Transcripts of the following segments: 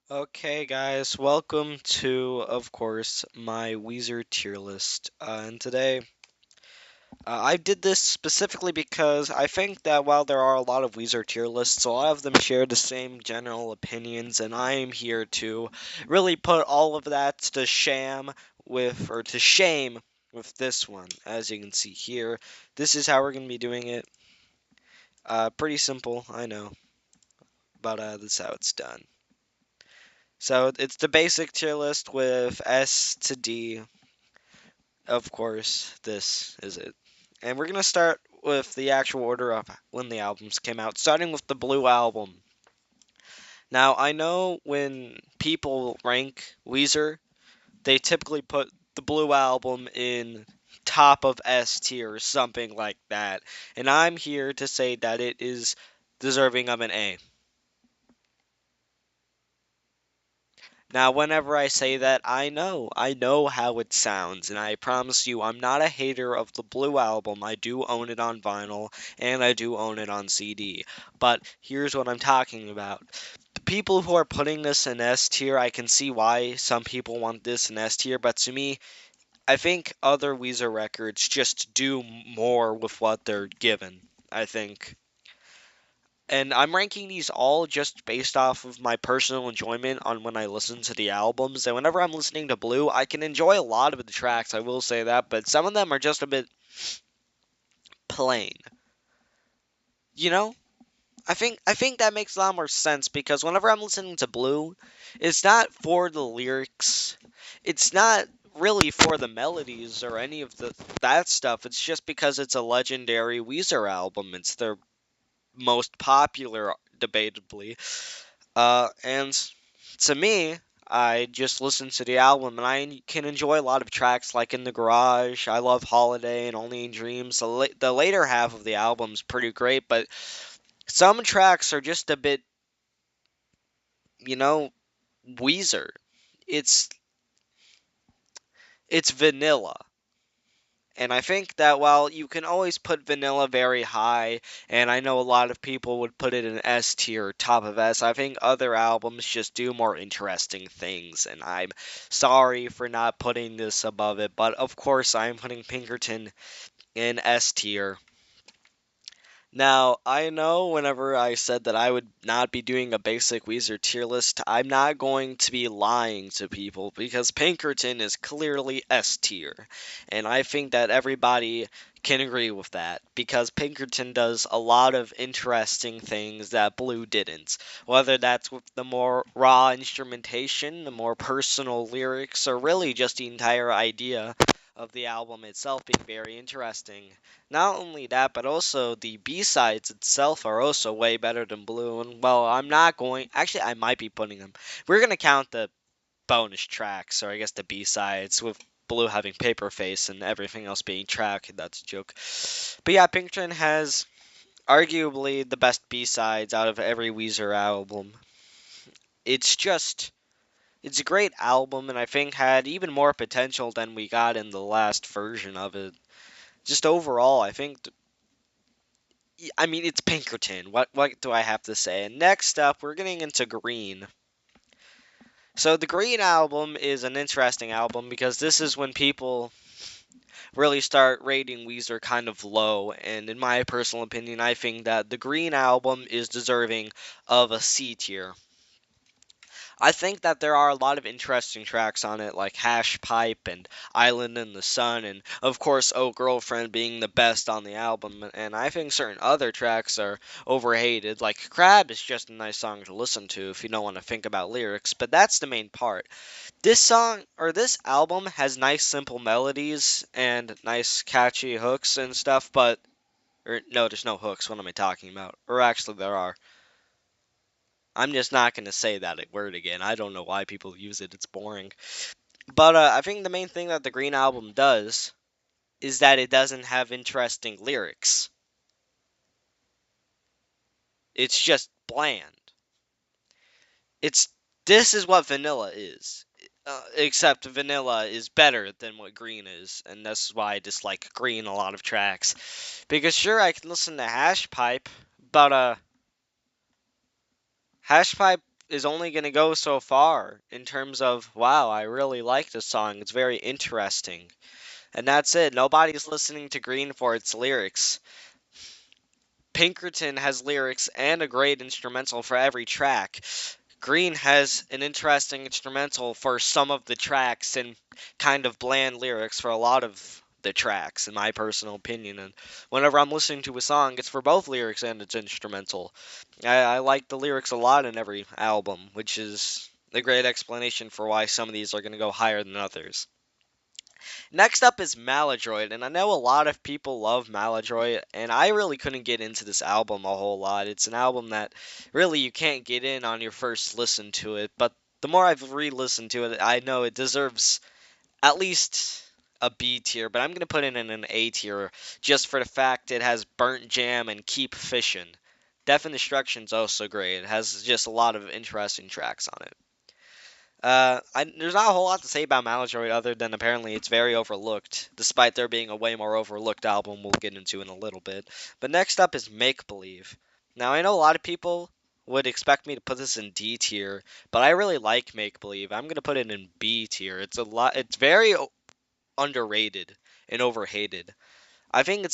Okay, guys, welcome to, of course, my Weezer tier list. And today, I did this specifically because I think that while there are a lot of Weezer tier lists, a lot of them share the same general opinions, and I am here to really put all of that to shame with this one. As you can see here, this is how we're going to be doing it. Pretty simple, I know, but this is how it's done. So it's the basic tier list with S to D. Of course, this is it. And we're going to start with the actual order of when the albums came out, starting with the Blue Album. Now, I know when people rank Weezer, they typically put the Blue Album in top of S tier or something like that. And I'm here to say that it is deserving of an A. Now, whenever I say that, I know how it sounds, and I promise you, I'm not a hater of the Blue Album. I do own it on vinyl, and I do own it on CD. But here's what I'm talking about. The people who are putting this in S tier, I can see why some people want this in S tier, but to me, I think other Weezer records just do more with what they're given, I think. And I'm ranking these all just based off of my personal enjoyment on when I listen to the albums. And whenever I'm listening to Blue, I can enjoy a lot of the tracks, I will say that, but some of them are just a bit plain. You know? I think that makes a lot more sense because whenever I'm listening to Blue, it's not for the lyrics. It's not really for the melodies or any of that stuff. It's just because it's a legendary Weezer album. It's their most popular, debatably. And to me, I just listen to the album and I can enjoy a lot of tracks like In the Garage. I love Holiday and Only in Dreams. The later half of the album's pretty great, but some tracks are just a bit, you know, Weezer. It's it's vanilla. And I think that while you can always put vanilla very high, and I know a lot of people would put it in S tier, top of S, I think other albums just do more interesting things. And I'm sorry for not putting this above it, but of course I'm putting Pinkerton in S tier. Now, I know whenever I said that I would not be doing a basic Weezer tier list, I'm not going to be lying to people because Pinkerton is clearly S tier. And I think that everybody can agree with that because Pinkerton does a lot of interesting things that Blue didn't. Whether that's with the more raw instrumentation, the more personal lyrics, or really just the entire idea of the album itself being very interesting. Not only that, but also the B-sides itself are also way better than Blue. And well, I'm not going. Actually, I might be putting them. We're gonna count the bonus tracks, or I guess the B-sides, with Blue having Paper Face and everything else being track. That's a joke. But yeah, Pinkerton has arguably the best B-sides out of every Weezer album. It's just. It's a great album, and I think had even more potential than we got in the last version of it. Just overall, I think I mean, it's Pinkerton. What do I have to say? And next up, we're getting into Green. So the Green album is an interesting album because this is when people really start rating Weezer kind of low. And in my personal opinion, I think that the Green album is deserving of a C tier. I think that there are a lot of interesting tracks on it, like Hash Pipe and Island in the Sun, and of course, Oh Girlfriend being the best on the album. And I think certain other tracks are overhated, like Crab is just a nice song to listen to if you don't want to think about lyrics, but that's the main part. This album has nice simple melodies and nice catchy hooks and stuff, but. Or, no, there's no hooks. What am I talking about? Or actually, there are. I'm just not going to say that word again. I don't know why people use it. It's boring. But I think the main thing that the Green Album does is that it doesn't have interesting lyrics. It's just bland. It's this is what vanilla is. Except vanilla is better than what green is, and that's why I dislike green a lot of tracks. Because sure, I can listen to Hash Pipe, but Hash Pipe is only going to go so far in terms of, wow, I really like this song. It's very interesting. And that's it. Nobody's listening to Green for its lyrics. Pinkerton has lyrics and a great instrumental for every track. Green has an interesting instrumental for some of the tracks and kind of bland lyrics for a lot of the tracks, in my personal opinion. And whenever I'm listening to a song, it's for both lyrics and its instrumental. I like the lyrics a lot in every album, which is a great explanation for why some of these are going to go higher than others. Next up is Maladroit, and I know a lot of people love Maladroit, and I really couldn't get into this album a whole lot. It's an album that really you can't get in on your first listen to it, but the more I've re-listened to it, I know it deserves at least a B tier, but I'm going to put it in an A tier just for the fact it has Burnt Jam and Keep Fishin'. Death and Destruction's also great. It has just a lot of interesting tracks on it. There's not a whole lot to say about Maladroit other than apparently it's very overlooked, despite there being a way more overlooked album we'll get into in a little bit. But next up is Make Believe. Now, I know a lot of people would expect me to put this in D tier, but I really like Make Believe. I'm gonna put it in B tier. It's very underrated and overhated. I think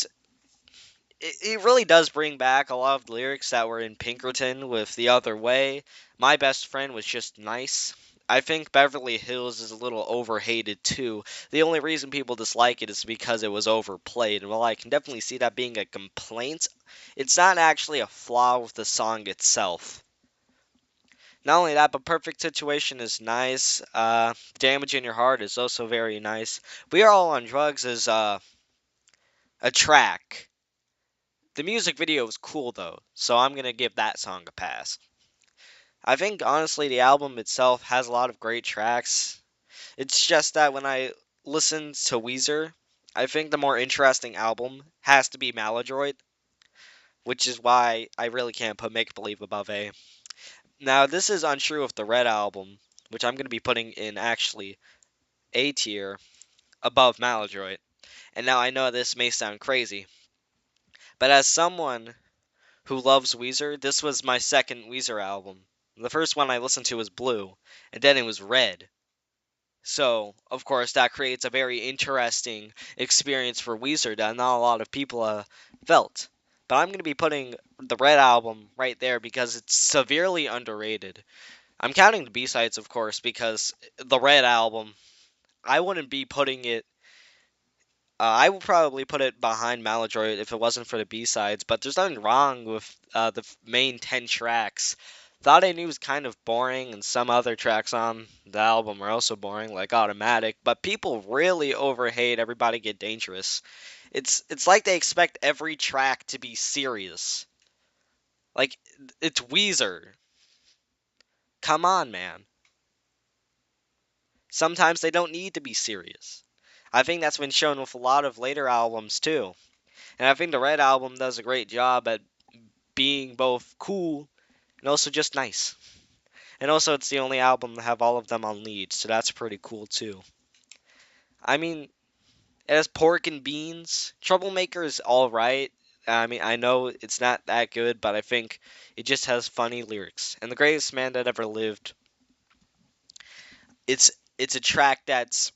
it really does bring back a lot of the lyrics that were in Pinkerton with The Other Way. My Best Friend was just nice. I think Beverly Hills is a little overhated too. The only reason people dislike it is because it was overplayed. And while I can definitely see that being a complaint, it's not actually a flaw with the song itself. Not only that, but Perfect Situation is nice. Damage in Your Heart is also very nice. We Are All on Drugs is a track. The music video was cool though, so I'm gonna give that song a pass. I think honestly the album itself has a lot of great tracks. It's just that when I listen to Weezer, I think the more interesting album has to be Maladroit, which is why I really can't put Make Believe above A. Now this is untrue of the Red album, which I'm gonna be putting in actually A tier above Maladroit. And now I know this may sound crazy, but as someone who loves Weezer, this was my second Weezer album. The first one I listened to was Blue, and then it was Red. So, of course, that creates a very interesting experience for Weezer that not a lot of people felt. But I'm going to be putting the Red album right there because it's severely underrated. I'm counting the B-sides, of course, because the Red album, I wouldn't be putting it I would probably put it behind Maladroit if it wasn't for the B-sides, but there's nothing wrong with the main 10 tracks. Thought I Knew was kind of boring, and some other tracks on the album are also boring, like Automatic, but people really overhate Everybody Get Dangerous. It's like they expect every track to be serious. Like, it's Weezer. Come on, man. Sometimes they don't need to be serious. I think that's been shown with a lot of later albums, too. And I think the Red album does a great job at being both cool and also just nice. And also, it's the only album to have all of them on lead, so that's pretty cool too. I mean, it has Pork and Beans. Troublemaker is alright. I mean, I know it's not that good, but I think it just has funny lyrics. And The Greatest Man That Ever Lived, it's it's a track that's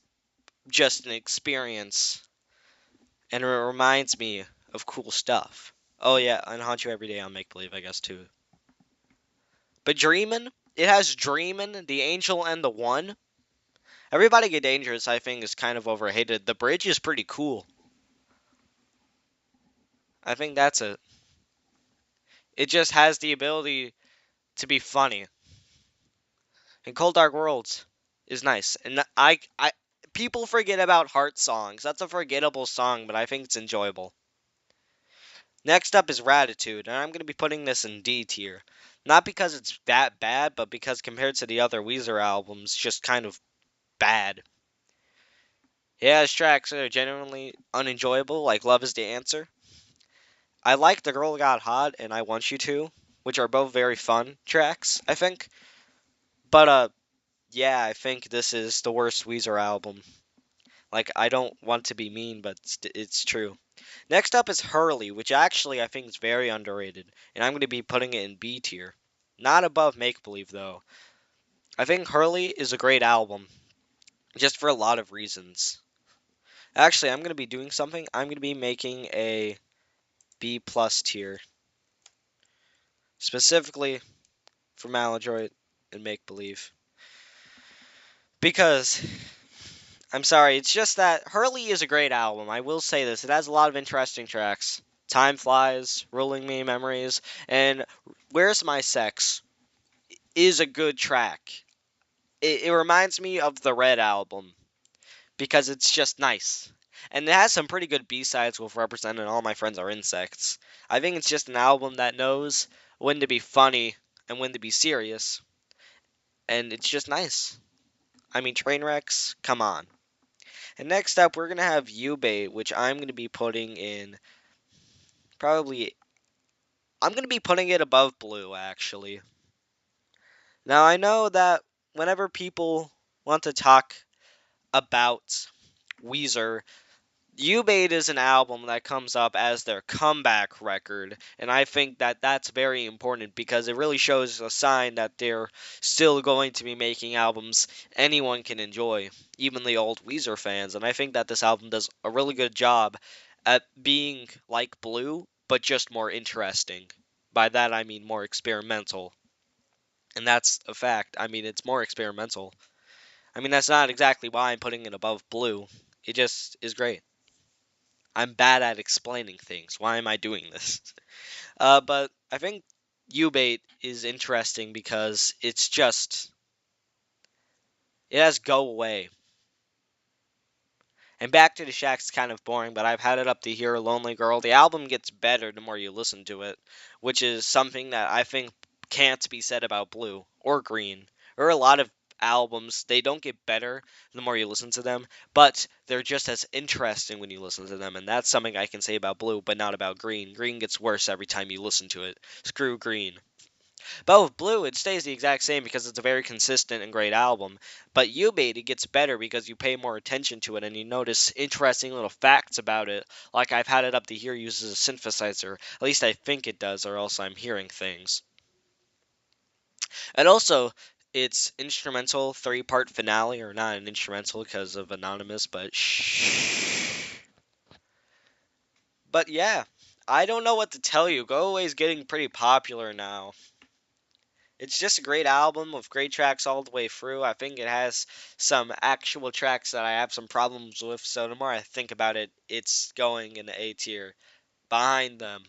just an experience, and it reminds me of cool stuff. Oh yeah, and Haunt You Every Day on Make Believe, I guess too. But Dreamin', it has Dreamin', The Angel, and The One. Everybody Get Dangerous, I think, is kind of overhated. The bridge is pretty cool. I think that's it. It just has the ability to be funny. And Cold Dark Worlds is nice. And people forget about Heart Songs. That's a forgettable song, but I think it's enjoyable. Next up is Ratitude, and I'm going to be putting this in D tier. Not because it's that bad, but because compared to the other Weezer albums, just kind of bad. It has tracks that are genuinely unenjoyable, like Love Is the Answer. I like The Girl Got Hot and I Want You To, which are both very fun tracks, I think. But, yeah, I think this is the worst Weezer album. Like, I don't want to be mean, but it's true. Next up is Hurley, which actually I think is very underrated, and I'm going to be putting it in B tier. Not above Make Believe, though. I think Hurley is a great album, just for a lot of reasons. Actually, I'm going to be doing something. I'm going to be making a B plus tier, specifically for Maladroit and Make Believe. Because, I'm sorry, it's just that Hurley is a great album. I will say this. It has a lot of interesting tracks. Time Flies, Ruling Me Memories, and Where's My Sex is a good track. It reminds me of the Red album because it's just nice. And it has some pretty good B-sides with Represent and All My Friends Are Insects. I think it's just an album that knows when to be funny and when to be serious. And it's just nice. I mean, Trainwrecks, come on. And next up, we're going to have U-Bait, which I'm going to be putting in probably... I'm going to be putting it above Blue, actually. Now, I know that whenever people want to talk about Weezer, U-Bait is an album that comes up as their comeback record, and I think that that's very important because it really shows a sign that they're still going to be making albums anyone can enjoy, even the old Weezer fans, and I think that this album does a really good job at being like Blue, but just more interesting. By that I mean more experimental, and that's a fact. I mean, it's more experimental. I mean, that's not exactly why I'm putting it above Blue. It just is great. I'm bad at explaining things. Why am I doing this? But I think U-Bait is interesting because it's just... It has Go Away. And Back to the Shack's kind of boring, but I've had it up to here, Lonely Girl. The album gets better the more you listen to it, which is something that I think can't be said about Blue or Green or a lot of albums. They don't get better the more you listen to them, but they're just as interesting when you listen to them, and that's something I can say about Blue, but not about Green. Green gets worse every time you listen to it. Screw Green. But with Blue, it stays the exact same because it's a very consistent and great album. But U-Bait, it gets better because you pay more attention to it and you notice interesting little facts about it. Like I've had it up to here uses a synthesizer. At least I think it does, or else I'm hearing things. And also, its instrumental three-part finale, or not an instrumental because of Anonymous, but shh. But yeah, I don't know what to tell you. Go Away is getting pretty popular now. It's just a great album with great tracks all the way through. I think it has some actual tracks that I have some problems with, so the more I think about it, it's going in the A tier behind them.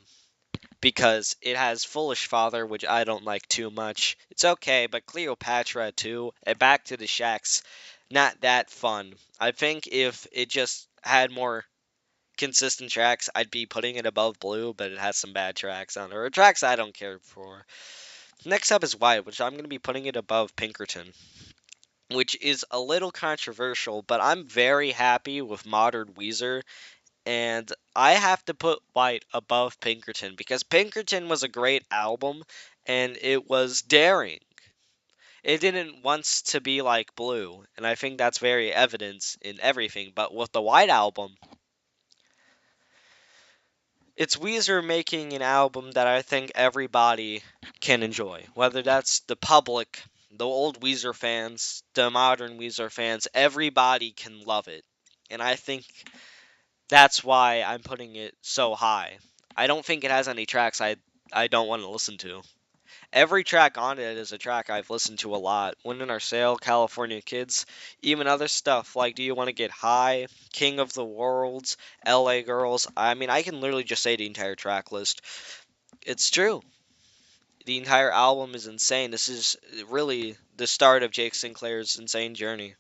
Because it has Foolish Father, which I don't like too much. It's okay, but Cleopatra too, and Back to the Shacks, not that fun. I think if it just had more consistent tracks, I'd be putting it above Blue, but it has some bad tracks on it, or tracks I don't care for. Next up is White, which I'm going to be putting it above Pinkerton, which is a little controversial, but I'm very happy with modern Weezer, and I have to put White above Pinkerton because Pinkerton was a great album, and it was daring. It didn't want to be like Blue, and I think that's very evident in everything, but with the White Album, it's Weezer making an album that I think everybody can enjoy. Whether that's the public, the old Weezer fans, the modern Weezer fans, everybody can love it. And I think that's why I'm putting it so high. I don't think it has any tracks I don't want to listen to. Every track on it is a track I've listened to a lot. When in Our Sale, California Kids, even other stuff like Do You Want to Get High, King of the Worlds, LA Girls. I mean, I can literally just say the entire track list. It's true. The entire album is insane. This is really the start of Jake Sinclair's insane journey.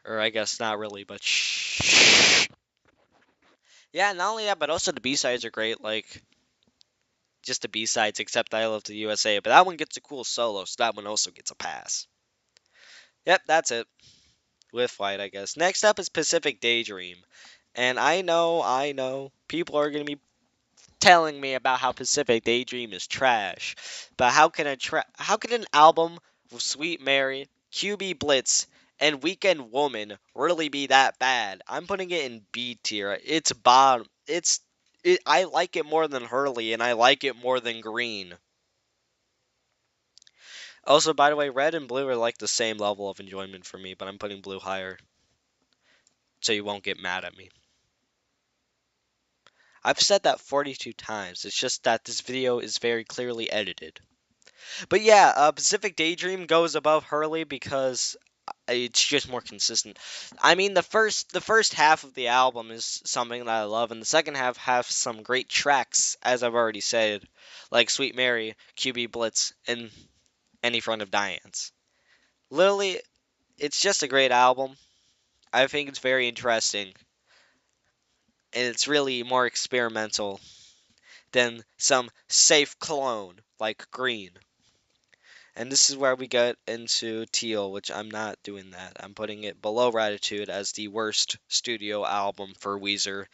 Or I guess not really, but shh. Yeah, not only that, but also the B-sides are great. Like, just the B-sides, except I Love the USA. But that one gets a cool solo, so that one also gets a pass. Yep, that's it. With White, I guess. Next up is Pacific Daydream. And I know, people are going to be telling me about how Pacific Daydream is trash. But how can an album with Sweet Mary, QB Blitz, and Weekend Woman really be that bad? I'm putting it in B tier. It's bottom. I like it more than Hurley, and I like it more than Green. Also, by the way, red and blue are like the same level of enjoyment for me, but I'm putting blue higher so you won't get mad at me. I've said that 42 times. It's just that this video is very clearly edited. But yeah, Pacific Daydream goes above Hurley because it's just more consistent. I mean, the first half of the album is something that I love, and the second half has some great tracks, as I've already said, like Sweet Mary, QB Blitz, and Any Friend of Diane's. Literally, it's just a great album. I think it's very interesting, and it's really more experimental than some safe clone like Green. And this is where we get into Teal, which I'm not doing that. I'm putting it below Gratitude as the worst studio album for Weezer.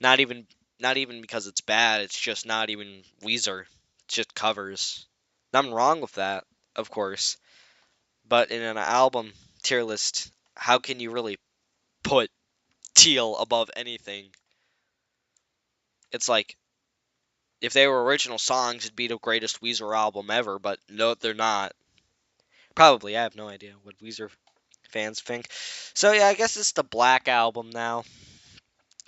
Not even not even because it's bad, it's just not even Weezer. It's just covers. Nothing wrong with that, of course. But in an album tier list, how can you really put Teal above anything? It's like if they were original songs, it'd be the greatest Weezer album ever, but no, they're not. Probably, I have no idea what Weezer fans think. So yeah, I guess it's the Black Album now.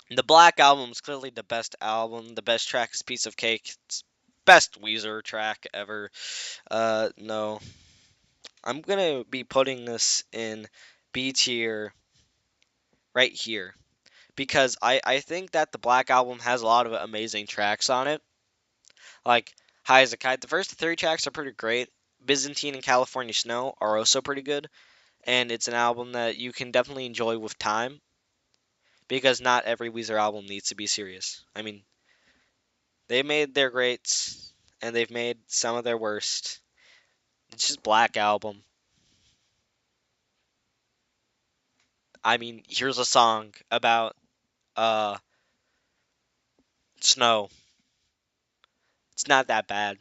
The Black Album is clearly the best album. The best track is Piece of Cake. It's best Weezer track ever. No. I'm gonna be putting this in B tier right here. Because I think that the Black Album has a lot of amazing tracks on it. Like High as a Kite. The first three tracks are pretty great. Byzantine and California Snow are also pretty good. And it's an album that you can definitely enjoy with time. Because not every Weezer album needs to be serious. I mean, they made their greats, and they've made some of their worst. It's just Black Album. I mean, here's a song about uh snow. It's not that bad.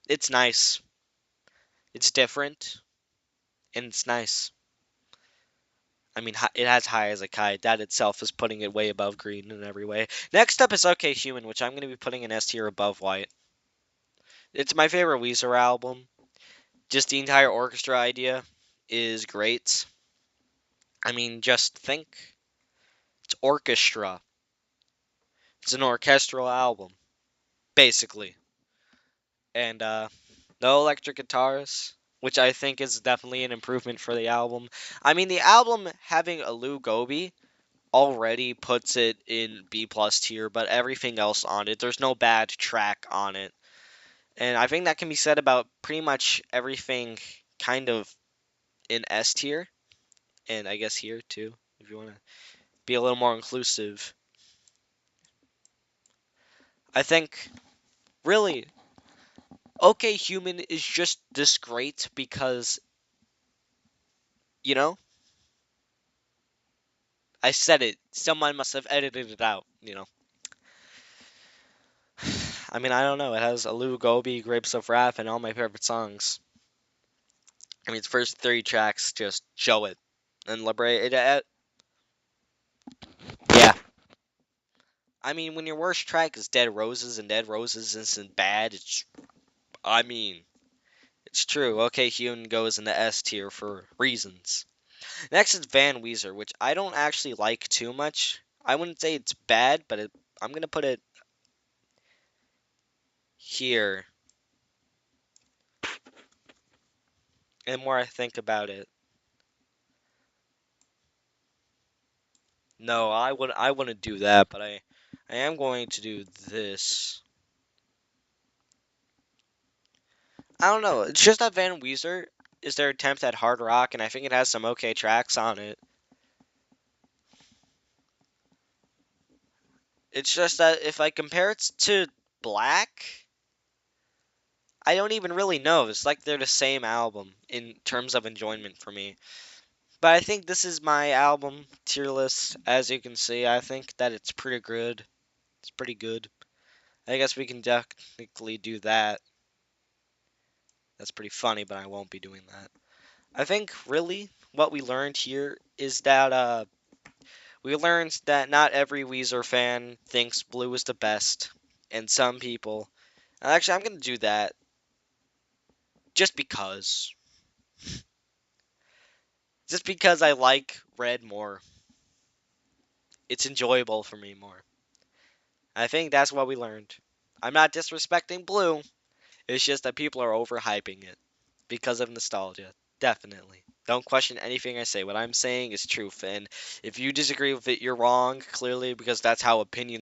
It's nice. It's different, and it's nice. I mean, it has High as a Kite. That itself is putting it way above Green in every way. Next up is OK Human, which I'm going to be putting in S tier above White. It's my favorite Weezer album. Just the entire orchestra idea is great. I mean, just think. It's orchestra. It's an orchestral album, basically. And no electric guitars, which I think is definitely an improvement for the album. I mean, the album having a Lou Gobi already puts it in B plus tier, but everything else on it, there's no bad track on it. And I think that can be said about pretty much everything kind of in S tier. And I guess here too, if you want to be a little more inclusive. I think, really, OK Human is just this great because, you know, I said it. Someone must have edited it out, you know. I mean, I don't know. It has Alu Gobi, Grapes of Wrath, and all my favorite songs. I mean, its first three tracks just show it. And Liberate It. Yeah. I mean, when your worst track is Dead Roses and Dead Roses isn't bad, I mean, it's true. OK Human goes in the S tier for reasons. Next is Van Weezer, which I don't actually like too much. I wouldn't say it's bad, but I'm going to put it here. And more I think about it. No, I wouldn't do that, but I am going to do this. I don't know. It's just that Van Weezer is their attempt at hard rock, and I think it has some okay tracks on it. It's just that if I compare it to Black, I don't even really know. It's like they're the same album in terms of enjoyment for me. But I think this is my album tier list. As you can see, I think that it's pretty good. It's pretty good. I guess we can technically do that. That's pretty funny, but I won't be doing that. I think really what we learned here is that we learned that not every Weezer fan thinks Blue is the best, and some people. Actually, I'm gonna do that. just because. Just because I like red more. It's enjoyable for me more. I think that's what we learned. I'm not disrespecting blue. It's just that people are overhyping it because of nostalgia. Definitely. Don't question anything I say. What I'm saying is truth. And if you disagree with it, you're wrong, clearly, because that's how opinions